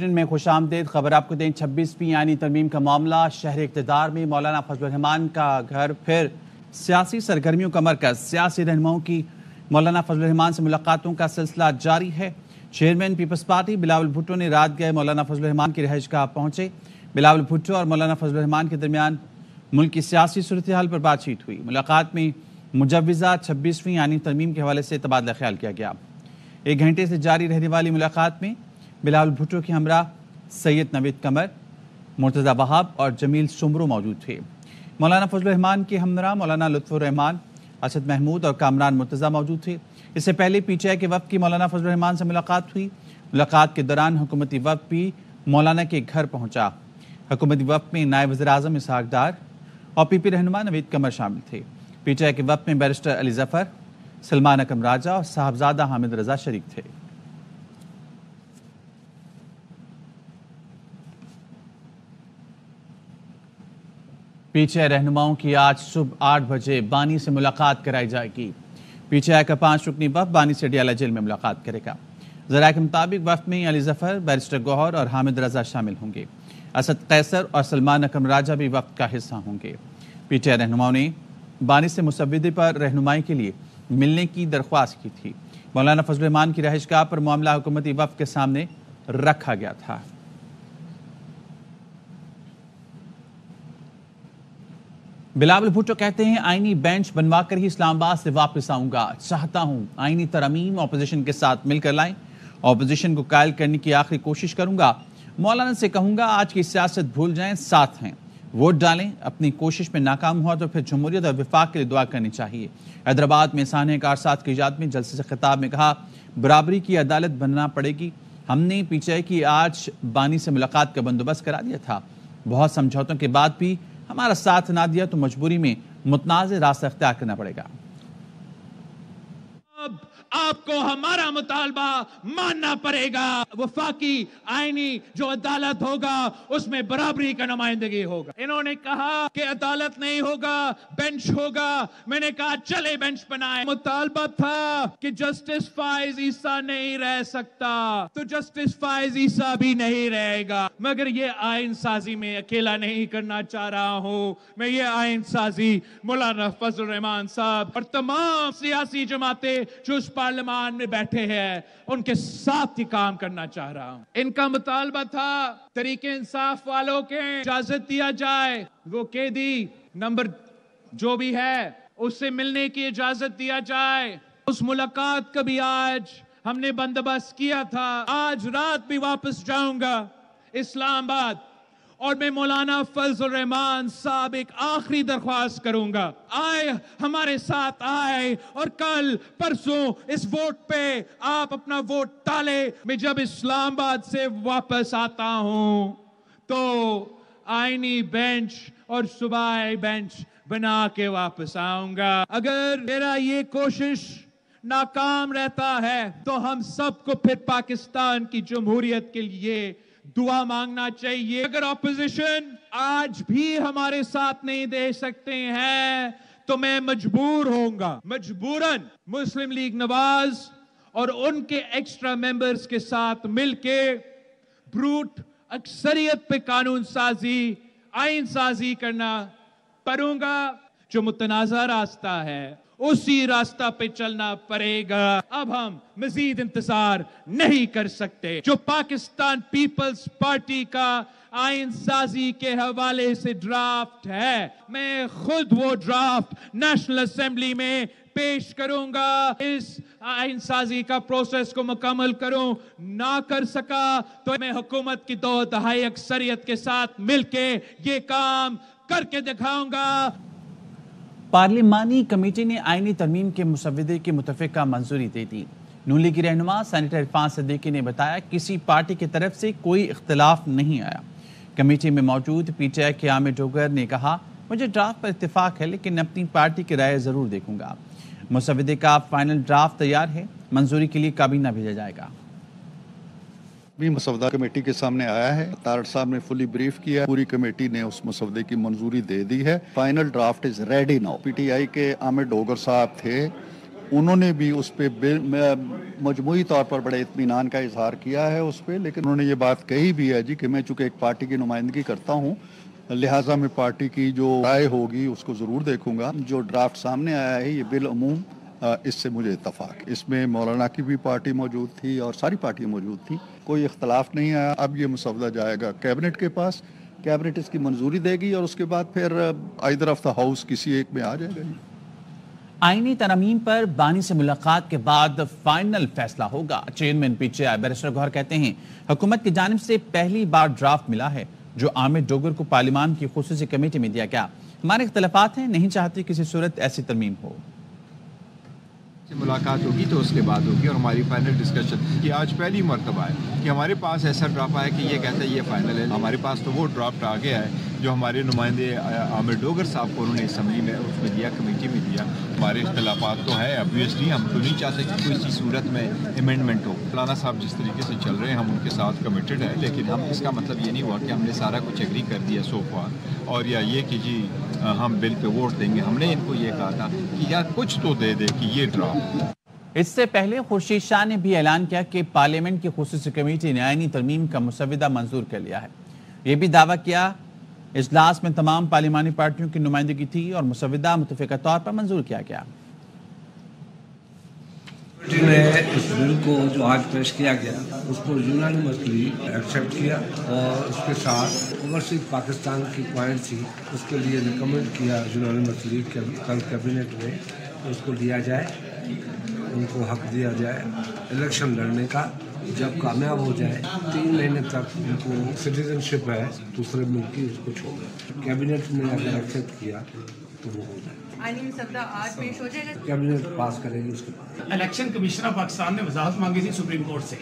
Afternoon میں خوش آمدید. خبر آپ کو دیں 26ویں یعنی ترمیم کا معاملہ شہر اقتدار میں مولانا فضل الرحمان کا گھر پھر سیاسی سرگرمیوں کا مرکز. سیاسی رہنماؤں کی مولانا فضل الرحمان سے ملاقاتوں کا سلسلہ جاری ہے. Chairman Peoples Party Bilawal Bhutto نے رات گئے مولانا فضل الرحمان کی رہائش گاہ پہنچے. بلاول بھٹو اور مولانا فضل الرحمان کے درمیان ملک کی سیاسی صورتحال پر بات چیت ہوئی. ملاقات میں مجوزہ 26ویں یعنی ترمیم کے حوالے سے تبادلہ خیال کیا گیا. 1 گھنٹے سے جاری رہنے والی ملاقات میں بلاول بھٹو کے ہمراہ سید نوید قمر، مرتضی وہاب اور جمیل سمرو موجود تھے. مولانا فضل الرحمان کے ہمراہ مولانا لطف الرحمان، اسد محمود اور کامران مرتضی موجود تھے. اس سے پہلے پی ٹی آئی کے وفد کی مولانا فضل الرحمان سے ملاقات ہوئی. ملاقات کے دوران حکومتی وفد بھی مولانا کے گھر پہنچا. حکومتی وفد میں نائب وزیر اعظم اسحاق ڈار اور پی پی رہنما نوید قمر شامل تھے. پی ٹی آئی کے وفد میں بیرسٹر علی ظفر، سلمان اکرم راجہ اور صاحبزادہ حامد رضا شریک تھے. پی ٹی آئی رہنماؤں کی آج صبح 8 بجے بانی سے ملاقات کرائی جائے گی. پی ٹی آئی کا 5 رکنی وفد بانی سے ڈیالہ جیل میں ملاقات کرے گا. ذرائع کے مطابق وفد میں علی ظفر، بیرسٹر گوہر اور حامد رضا شامل ہوں گے. اسد قیصر اور سلمان اکرم راجہ بھی وفد کا حصہ ہوں گے. پی ٹی آئی رہنماؤں نے بانی سے مسودے پر رہنمائی کے لیے ملنے کی درخواست کی تھی. مولانا فضل الرحمان کی رہائش گاہ پر معاملہ حکومتی وفد کے سامنے رکھا گیا تھا. بلاول بھٹو کہتے ہیں آئینی بینچ بنوا کر ہی اسلام آباد سے واپس آؤں گا. چاہتا ہوں آئینی ترامیم اپوزیشن کے ساتھ مل کر لائیں. اپوزیشن کو قائل کرنے کی آخری کوشش کروں گا. مولانا سے کہوں گا آج کی سیاست بھول جائیں، ساتھ ہیں، ووٹ ڈالیں. اپنی کوشش میں ناکام ہوا تو پھر جمہوریت اور وفاق کے لیے دعا کرنی چاہیے. حیدرآباد میں سانحہ کارساز کی ایجاد میں جلسے سے خطاب میں کہا برابری کی عدالت بننا پڑے گی. ہم نے پی ٹی آئی کی آج بانی سے ملاقات کا بندوبست کرا دیا تھا. بہت سمجھوتوں کے بعد بھی ہمارا ساتھ نہ دیا تو مجبوری میں متنازع راستہ اختیار کرنا پڑے گا. آپ کو ہمارا مطالبہ ماننا پڑے گا. وفاقی آئینی جو عدالت ہوگا اس میں برابری کا نمائندگی ہوگا. انہوں نے کہا کہ عدالت نہیں ہوگا، بینچ ہوگا. میں نے کہا چلے بینچ بنائے. مطالبہ تھا کہ جسٹس فائز عیسیٰ نہیں رہ سکتا تو جسٹس فائز عیسیٰ بھی نہیں رہے گا. مگر یہ آئین سازی میں اکیلا نہیں کرنا چاہ رہا ہوں. میں یہ آئین سازی مولانا فضل الرحمان صاحب اور تمام سیاسی جماعتیں جو اس پارلیمان میں بیٹھے ہیں ان کے ساتھ ہی کام کرنا چاہ رہا ہوں. ان کا مطالبہ تھا تحریک انصاف والوں کے اجازت دیا جائے، وہ قیدی نمبر جو بھی ہے اس سے ملنے کی اجازت دیا جائے. اس ملاقات کا بھی آج ہم نے بندوبست کیا تھا. آج رات بھی واپس جاؤں گا اسلام آباد اور میں مولانا فضل الرحمان صاحب ایک آخری درخواست کروں گا. آئے ہمارے ساتھ آئے اور کل پرسوں اس ووٹ پہ آپ اپنا ووٹ ڈالے. میں جب اسلام آباد سے واپس آتا ہوں تو آئینی بینچ اور صوبائی بینچ بنا کے واپس آؤں گا. اگر میرا یہ کوشش ناکام رہتا ہے تو ہم سب کو پھر پاکستان کی جمہوریت کے لیے دعا مانگنا چاہیے. اگر اپوزیشن آج بھی ہمارے ساتھ نہیں دے سکتے ہیں تو میں مجبور ہوں گا، مجبوراً مسلم لیگ نواز اور ان کے ایکسٹرا ممبرز کے ساتھ مل کے بروٹ اکثریت پہ قانون سازی، آئین سازی کرنا پڑوں گا. جو متنازع راستہ ہے اسی راستہ پہ چلنا پڑے گا. اب ہم مزید انتظار نہیں کر سکتے. جو پاکستان پیپلز پارٹی کا آئین سازی کے حوالے سے ڈرافٹ ہے، میں خود وہ ڈرافٹ نیشنل اسمبلی میں پیش کروں گا. اس آئین سازی کا پروسیس کو مکمل کروں نہ کر سکا تو میں حکومت کی 2/3 اکثریت کے ساتھ مل کے یہ کام کر کے دکھاؤں گا. پارلیمانی کمیٹی نے آئینی ترمیم کے مسودے کی متفقہ منظوری دے دی. نون لیگی رہنما سینیٹر عرفان صدیقی نے بتایا کسی پارٹی کی طرف سے کوئی اختلاف نہیں آیا. کمیٹی میں موجود پی ٹی آئی کے عامر ڈوگر نے کہا مجھے ڈرافٹ پر اتفاق ہے لیکن اپنی پارٹی کی رائے ضرور دیکھوں گا. مسودے کا فائنل ڈرافٹ تیار ہے، منظوری کے لیے کابینہ بھیجا جائے گا. بھی مسودہ کمیٹی کے سامنے آیا ہے. تارڑ صاحب نے فلی بریف کیا. پوری کمیٹی نے اس مسودے کی منظوری دے دی ہے. Final draft is ready now. P T آئی کے عامر ڈوگر صاحب تھے انہوں نے بھی اس پہ مجموعی طور پر بڑے اطمینان کا اظہار کیا ہے اس پہ، لیکن انہوں نے یہ بات کہی بھی ہے جی کہ میں چونکہ ایک پارٹی کی نمائندگی کرتا ہوں، لہٰذا میں پارٹی کی جو رائے ہوگی اس کو ضرور دیکھوں گا۔ جو ڈرافٹ سامنے آیا ہے یہ بالعموم اس سے مجھے اتفاق، اس میں مولانا کی بھی پارٹی موجود تھی اور ساری پارٹیاں موجود تھیں، کوئی اختلاف نہیں آیا۔ اب یہ مسودہ جائے گا کیبنٹ کے پاس، کیبنٹ اس کی منظوری دے گی اور اس کے بعد پھر آئدر آف دا ہاؤس کسی ایک میں آ جائے گا۔ آئینی ترمیم پر بانی سے ملاقات کے بعد فائنل فیصلہ ہوگا۔ Chairman P T I barrister Gohar کہتے ہیں حکومت کی جانب سے پہلی بار ڈرافٹ ملا ہے جو عامر ڈوگر کو پارلیمان کی خصوصی کمیٹی میں دیا گیا۔ ہمارے اختلافات ہیں، نہیں چاہتے کسی صورت ایسی ترمیم ہو۔ ملاقات ہوگی تو اس کے بعد ہوگی اور ہماری فائنل ڈسکشن یہ آج پہلی مرتبہ ہے کہ ہمارے پاس ایسا ڈرافٹ ہے کہ یہ کہتا ہے یہ فائنل ہے۔ ہمارے پاس تو وہ ڈرافٹ آ گیا ہے جو ہمارے نمائندے عامر ڈوگر صاحب کو انہوں نے اسمبلی میں اس میں دیا، کمیٹی میں دیا۔ ہمارے اختلافات تو ہیں obviously، ہم تو نہیں چاہتے کہ کوئی سی صورت میں امینڈمنٹ ہو۔ مولانا صاحب جس طریقے سے چل رہے ہیں ہم ان کے ساتھ کمیٹڈ ہیں، لیکن ہم اس کا مطلب یہ نہیں ہوا کہ ہم نے سارا کچھ ایگری کر دیا سو فار، اور یا یہ کہ جی ہم بل پہ ووٹ دیں گے۔ ہم نے ان کو یہ کہا تھا کہ یار کچھ تو دے دے کہ یہ ڈرافٹ۔ اس سے پہلے خورشید شاہ نے بھی اعلان کیا کہ پارلیمنٹ کی خصوصی کمیٹی نے آئینی ترمیم کا مسودہ منظور کر لیا ہے۔ یہ بھی دعویٰ کیا اجلاس میں تمام پارلیمانی پارٹیوں کی نمائندگی تھی اور مسودہ متفقہ طور پر منظور کیا گیا۔ کمیٹی نے اس بل کو جو آج پیش کیا گیا اس کو یونانیمسلی ایکسیپٹ کیا اور اس کے ساتھ اوورسیز پاکستان کی پوائنٹ تھی اس کے لیے ریکمینڈ کیا یونانیمسلی کہ کل کیبنٹ میں اس کو لیا جائے، ان کو حق دیا جائے الیکشن لڑنے کا۔ جب کامیاب ہو جائے 3 مہینے تک ان کو سٹیزن شپ ہے دوسرے ملک کی، اس کو چھوڑے۔ کیبنٹ نے اگر ایکسیپٹ کیا تو وہ ہو جائے، آج پیش ہو جائے گا، کیبنٹ پاس کرے گی اس کے بعد۔ الیکشن کمشنر پاکستان نے وضاحت مانگی تھی سپریم کورٹ سے،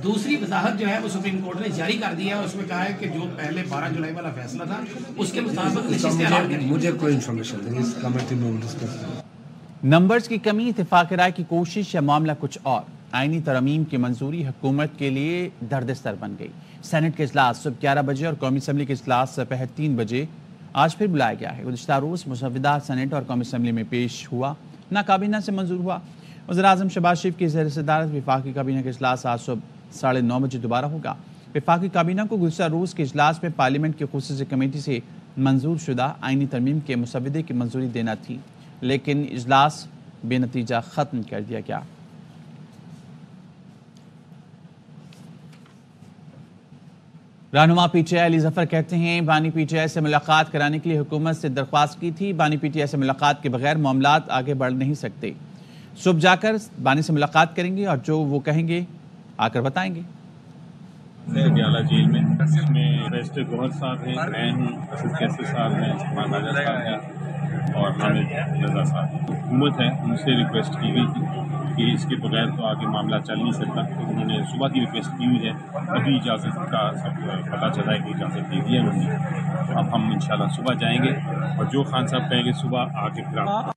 دوسری وضاحت جو ہے وہ سپریم کورٹ نے جاری کر دیا ہے، اس میں کہا ہے کہ جو پہلے 12 جولائی والا فیصلہ تھا اس کے مطابق نشستیں اعلان کریں۔ مجھے کوئی انفارمیشن نہیں، اس کمیٹی میں ڈسکس کریں۔ نمبرز کی کمی، اتفاق رائے کی کوشش یا معاملہ کچھ اور؟ آئینی ترمیم کی منظوری حکومت کے لیے درد سر بن گئی۔ سینٹ کے اجلاس صبح 11 بجے اور قومی اسمبلی کے اجلاس دوپہر 3 بجے آج پھر بلایا گیا ہے۔ گزشتہ روز مسودہ سینٹ اور قومی اسمبلی میں پیش ہوا، نہ کابینہ سے منظور ہوا۔ وزیراعظم شہباز شریف کی زیر صدارت وفاقی کابینہ کا اجلاس آج صبح 9:30 بجے دوبارہ ہوگا۔ وفاقی کابینہ کو گزشتہ روز کے اجلاس میں پارلیمنٹ کی خصوصی کمیٹی سے منظور شدہ آئینی ترمیم کے مسودے کی منظوری دینا تھی، لیکن اجلاس بے نتیجہ ختم کر دیا گیا۔ رہنما پی ٹی آئی علی ظفر کہتے ہیں بانی پی ٹی آئی سے ملاقات کرانے کے لیے حکومت سے درخواست کی تھی، بانی پی ٹی آئی سے ملاقات کے بغیر معاملات آگے بڑھ نہیں سکتے۔ صبح جا کر بانی سے ملاقات کریں گے اور جو وہ کہیں گے آ کر بتائیں گے۔ اڈیالہ جیل میں اس میں بیرسٹر گوہر صاحب ہیں، میں ہوں، اسد کیسر صاحب ہیں، عثمان راجہ صاحب ہیں اور حامد رضا صاحب۔ حکومت ہے ان سے ریکویسٹ کی گئی تھی کہ اس کے بغیر تو آگے معاملہ چل نہیں سکتا، تو انہوں نے صبح کی ریکویسٹ کی ہوئی ہے، ابھی اجازت کا سب پتہ چلا ہے کہ اجازت دے دی ہے انہوں نے، تو اب ہم انشاءاللہ صبح جائیں گے اور جو خان صاحب کہیں گے صبح آ کے پھر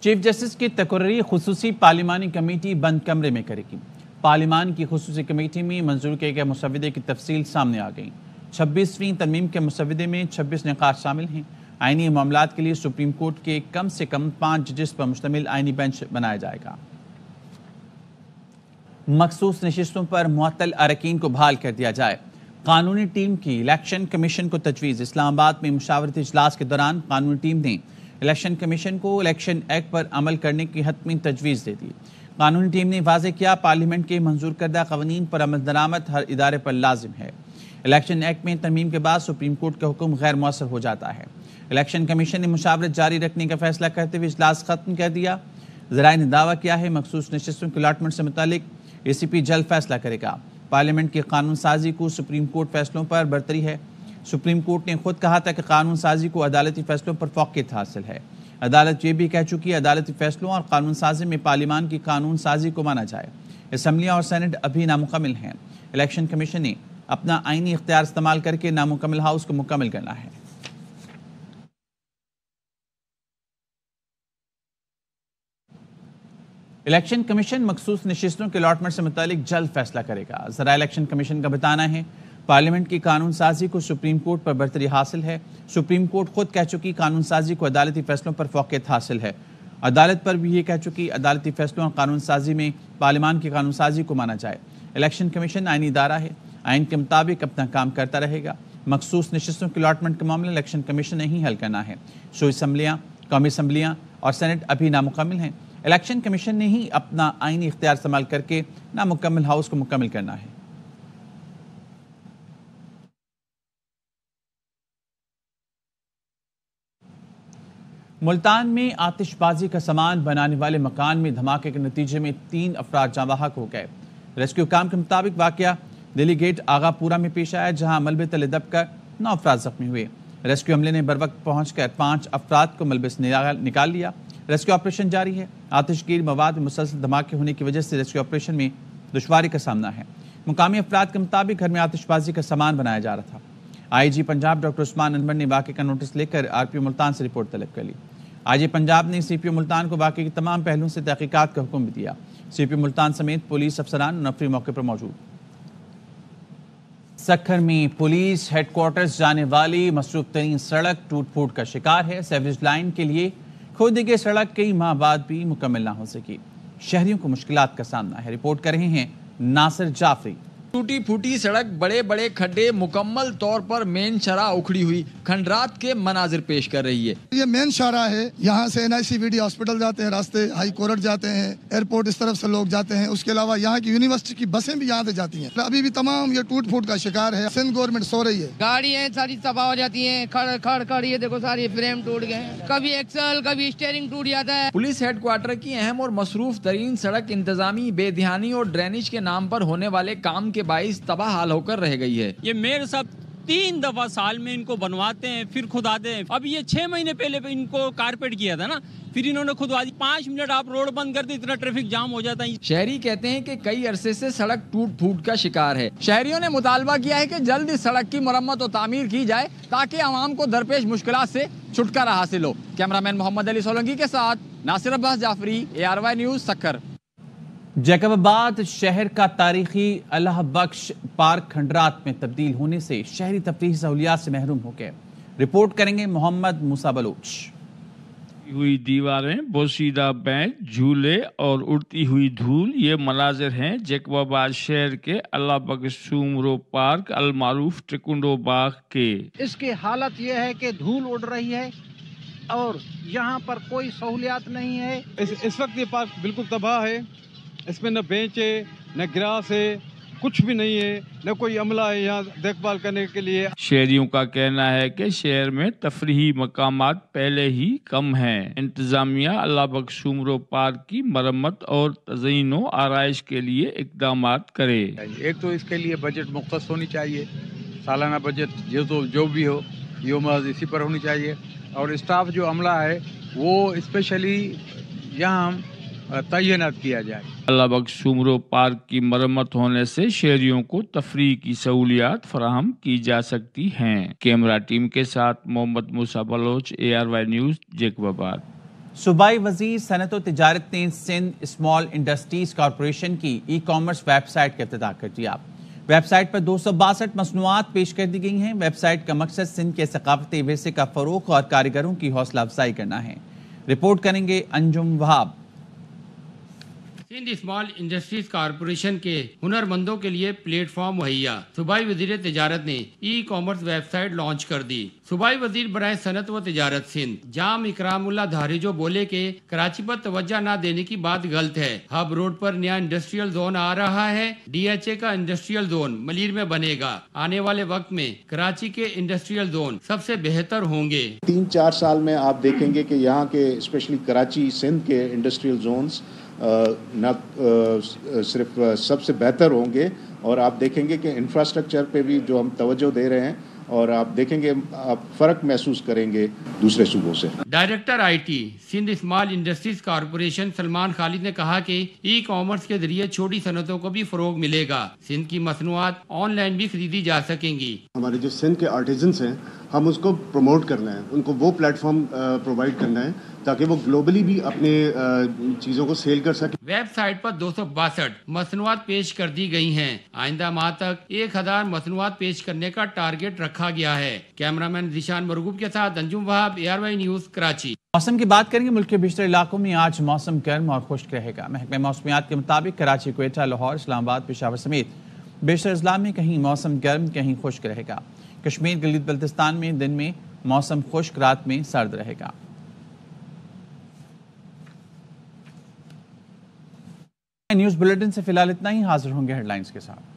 چیف جسٹس کی تقرری خصوصی پارلیمانی کمیٹی بند کمرے میں کرے گی۔ پارلیمان کی خصوصی کمیٹی میں منظور کیے گئے مسودے کی تفصیل سامنے آ گئی۔ 26ویں ترمیم کے مسودے میں 26 نکات شامل ہیں۔ آئینی معاملات کے لیے سپریم کورٹ کے کم سے کم 5 ججز پر مشتمل آئینی بینچ بنایا جائے گا۔ مخصوص نشستوں پر معطل اراکین کو بحال کر دیا جائے۔ قانونی ٹیم کی الیکشن کمیشن کو تجویز۔ اسلام آباد میں مشاورتی اجلاس کے دوران قانونی ٹیم نے الیکشن کمیشن کو الیکشن ایکٹ پر عمل کرنے کی حتمی تجویز دے دی۔ قانونی ٹیم نے واضح کیا پارلیمنٹ کے منظور کردہ قوانین پر عمل درآمد ہر ادارے پر لازم ہے۔ الیکشن ایکٹ میں ترمیم کے بعد سپریم کورٹ کا حکم غیر مؤثر ہو جاتا ہے۔ الیکشن کمیشن نے مشاورت جاری رکھنے کا فیصلہ کرتے ہوئے اجلاس ختم کر دیا۔ ذرائع نے دعویٰ کیا ہے مخصوص نشستوں کے الاٹمنٹ سے متعلق اے سی پی جلد فیصلہ کرے گا۔ پارلیمنٹ کی قانون سازی کو سپریم کورٹ فیصلوں پر برتری ہے۔ سپریم کورٹ نے خود کہا تھا کہ قانون سازی کو عدالتی فیصلوں پر فوقیت حاصل ہے۔ عدالت یہ بھی کہہ چکی ہے عدالتی فیصلوں اور قانون سازی میں پارلیمان کی قانون سازی کو مانا جائے۔ اسمبلیاں اور سینٹ ابھی نامکمل ہیں۔ الیکشن کمیشن نے اپنا آئینی اختیار استعمال کر کے نامکمل ہاؤس کو مکمل کرنا ہے۔ الیکشن کمیشن مخصوص نشستوں کے الاٹمنٹ سے متعلق جلد فیصلہ کرے گا۔ ذرائع الیکشن کمیشن کا بتانا ہے پارلیمنٹ کی قانون سازی کو سپریم کورٹ پر برتری حاصل ہے۔ سپریم کورٹ خود کہہ چکی قانون سازی کو عدالتی فیصلوں پر فوقیت حاصل ہے۔ عدالت پر بھی یہ کہہ چکی عدالتی فیصلوں اور قانون سازی میں پارلیمان کی قانون سازی کو مانا جائے۔ الیکشن کمیشن آئینی ادارہ ہے، آئین کے مطابق اپنا کام کرتا رہے گا۔ مخصوص نشستوں کی الاٹمنٹ کا معاملہ الیکشن کمیشن نے ہی حل کرنا ہے۔ صوبائی اسمبلیاں، قومی اسمبلیاں اور سینٹ ابھی نامکمل ہیں۔ الیکشن کمیشن نے ہی اپنا آئینی اختیار استعمال کر کے نامکمل ہاؤس کو مکمل کرنا ہے۔ ملتان میں آتش بازی کا سامان بنانے والے مکان میں دھماکے کے نتیجے میں 3 افراد جاں بحق ہو گئے۔ ریسکیو کام کے مطابق واقعہ دلی گیٹ آغا پورا میں پیش آیا، جہاں ملبے تلے دب کر 9 افراد زخمی ہوئے۔ ریسکیو عملے نے بروقت پہنچ کر 5 افراد کو ملبے سے نکال لیا۔ ریسکیو آپریشن جاری ہے۔ آتش گیر مواد میں مسلسل دھماکے ہونے کی وجہ سے ریسکیو آپریشن میں دشواری کا سامنا ہے۔ مقامی افراد کے مطابق گھر میں آتش بازی کا سامان بنایا جا رہا تھا۔ آئی جی پنجاب ڈاکٹر عثمان انور نے واقعے کا نوٹس لے کر آر پی او ملتان سے رپورٹ طلب کر لی۔ آئی جی پنجاب نے سی پی او ملتان کو واقعے کے تمام پہلوؤں سے تحقیقات کا حکم بھی دیا۔ سی پی او ملتان سمیت پولیس افسران اور نفری موقع پر موجود۔ سکھر میں پولیس ہیڈ کوارٹرز جانے والی مصروف ترین سڑک ٹوٹ پھوٹ کا شکار ہے۔ سیوریج لائن کے لیے کھودی گئی سڑک کئی ماہ بعد بھی مکمل نہ ہو سکی۔ شہریوں کو مشکلات کا سامنا ہے۔ رپورٹ کر رہے ہیں ناصر جعفری۔ ٹوٹی پھوٹی سڑک، بڑے بڑے کھڈے، مکمل طور پر مین شاہراہ اکھڑی ہوئی کھنڈرات کے مناظر پیش کر رہی ہے۔ یہ مین شاہراہ ہے، یہاں سے NICVD ہاسپٹل جاتے ہیں راستے، ہائی کورٹ جاتے ہیں، ایئرپورٹ اس طرف سے لوگ جاتے ہیں، اس کے علاوہ یہاں کی یونیورسٹی کی بسیں بھی یہاں سے جاتی ہیں۔ ابھی بھی تمام یہ ٹوٹ پھوٹ کا شکار ہے۔ سندھ گورنمنٹ سو رہی ہے، گاڑیاں ساری تباہ ہو جاتی ہیں، کھڑ یہ دیکھو ساری فریم ٹوٹ گئے، کبھی ایکسل کبھی اسٹیئرنگ ٹوٹ جاتا ہے۔ پولیس ہیڈ کوارٹر کی اہم اور مصروف ترین سڑک انتظامی بے دھیانی اور ڈرینیج کے نام پر ہونے والے کام کے باعث تباہ ہو کر رہ گئی ہے۔ یہ میئر صاحب 3 دفعہ سال میں ان کو بنواتے ہیں، پھر کھداتے ہیں۔ اب یہ 6 مہینے پہلے ان کو کارپیٹ کیا تھا نا، پھر انہوں نے کھدوا دی۔ 5 منٹ آپ روڈ بند کر دیں، اتنا ٹریفک جام ہو جاتا ہے۔ شہری کہتے ہیں کہ کئی عرصے سے سڑک ٹوٹ پھوٹ کا شکار ہے۔ شہریوں نے مطالبہ کیا ہے کہ جلد اس سڑک کی مرمت و تعمیر کی جائے تاکہ عوام کو درپیش مشکلات سے چھٹکارا حاصل ہو۔ کیمرامین محمد علی سولنگی کے ساتھ Nasir Abbas Jafri, ARY news, Sukkur. Jacobabad شہر کا تاریخی اللہ بخش پارک کھنڈرات میں تبدیل ہونے سے شہری تفریحی سہولیات سے محروم ہو گئے۔ رپورٹ کریں گے محمد موسیٰ بلوچ۔ ہوئی دیواریں، بوسیدہ بینچ، جھولے اور اڑتی ہوئی دھول، یہ مناظر ہیں جیکب آباد شہر کے اللہ بخش سومرو پارک المعروف ٹرکنڈو باغ کے۔ اس کی حالت یہ ہے کہ دھول اڑ رہی ہے اور یہاں پر کوئی سہولیات نہیں ہے۔ اس وقت یہ پارک بالکل تباہ ہے، اس میں نہ بینچ ہے، نہ گراس ہے، کچھ بھی نہیں ہے، نہ کوئی عملہ ہے یہاں دیکھ بھال کرنے کے لیے۔ شہریوں کا کہنا ہے کہ شہر میں تفریحی مقامات پہلے ہی کم ہیں۔ انتظامیہ اللہ بخش سومرو پارک کی مرمت اور تزئین و آرائش کے لیے اقدامات کرے۔ ایک تو اس کے لیے بجٹ مختص ہونی چاہیے، سالانہ بجٹ جو بھی ہو یہ اسی پر ہونی چاہیے، اور اسٹاف جو عملہ ہے وہ اسپیشلی یہاں تعینات کیا جائے۔ اللہ بخش سومرو پارک کی مرمت ہونے سے شہریوں کو تفریح کی سہولیات فراہم کی جا سکتی ہیں۔ کیمرہ ٹیم کے ساتھ محمد موسیٰ بلوچ، ARY نیوز، جیکب آباد۔ صوبائی وزیر صنعت و تجارت نے سندھ اسمال انڈسٹریز کارپوریشن کی ای کامرس ویب سائٹ کا افتتاح کر دیا۔ ویب سائٹ پر 262 مصنوعات پیش کر دی گئی ہیں۔ ویب سائٹ کا مقصد سندھ کے ثقافتی ورثے کا فروغ اور کاریگروں کی حوصلہ افزائی کرنا ہے۔ رپورٹ کریں گے انجم وہاب۔ سندھ اسمال انڈسٹریز کارپوریشن کے ہنر مندوں کے لیے پلیٹ فارم مہیا۔ صوبائی وزیر تجارت نے e commerce website launch کر دی۔ صوبائی وزیر برائے صنعت و تجارت سندھ جام اکرام اللہ دھاریجو بولے کہ کراچی پر توجہ نہ دینے کی بات غلط ہے۔ ہب روڈ پر نیا انڈسٹریل زون آ رہا ہے۔ DHA کا انڈسٹریل زون ملیر میں بنے گا۔ آنے والے وقت میں کراچی کے انڈسٹریل زون سب سے بہتر ہوں گے۔ 3-4 سال میں آپ دیکھیں گے کہ یہاں کے اسپیشلی کراچی سندھ کے انڈسٹریل زونز نہ صرف سب سے بہتر ہوں گے، اور آپ دیکھیں گے کہ انفراسٹرکچر پہ بھی جو ہم توجہ دے رہے ہیں، اور آپ دیکھیں گے آپ فرق محسوس کریں گے دوسرے صوبوں سے۔ Director IT Sindh small industries corporation Salman Khalid نے کہا کہ ای کامرس کے ذریعے چھوٹی صنعتوں کو بھی فروغ ملے گا۔ سندھ کی مصنوعات آن لائن بھی خریدی جا سکیں گی۔ ہمارے جو سندھ کے آرٹیزنس ہیں ہم اس کو پروموٹ کرنا ہے، ان کو وہ پلیٹ فارم پرووائڈ کرنا ہے تاکہ وہ گلوبلی بھی اپنے چیزوں کو سیل کر سکیں۔ ویب سائٹ پر 262 مصنوعات پیش کر دی گئی ہیں۔ آئندہ ماہ تک 1000 مصنوعات پیش کرنے کا ٹارگٹ رکھا گیا ہے۔ کیمرامین ذیشان مرغوب کے ساتھ انجم وہاب، ARY نیوز، کراچی۔ موسم کی بات کریں گے۔ ملک کے بیشتر علاقوں میں آج موسم گرم اور خشک رہے گا۔ محکمہ موسمیات کے مطابق کراچی، کوئٹہ، لاہور، اسلام آباد، پشاور سمیت بیشتر اضلاع میں کہیں موسم گرم کہیں خشک رہے گا۔ کشمیر، گلگت بلتستان میں دن میں موسم خشک، رات میں سرد رہے گا۔ نیوز بلیٹن سے فی الحال اتنا ہی، حاضر ہوں گے ہیڈ لائنز کے ساتھ۔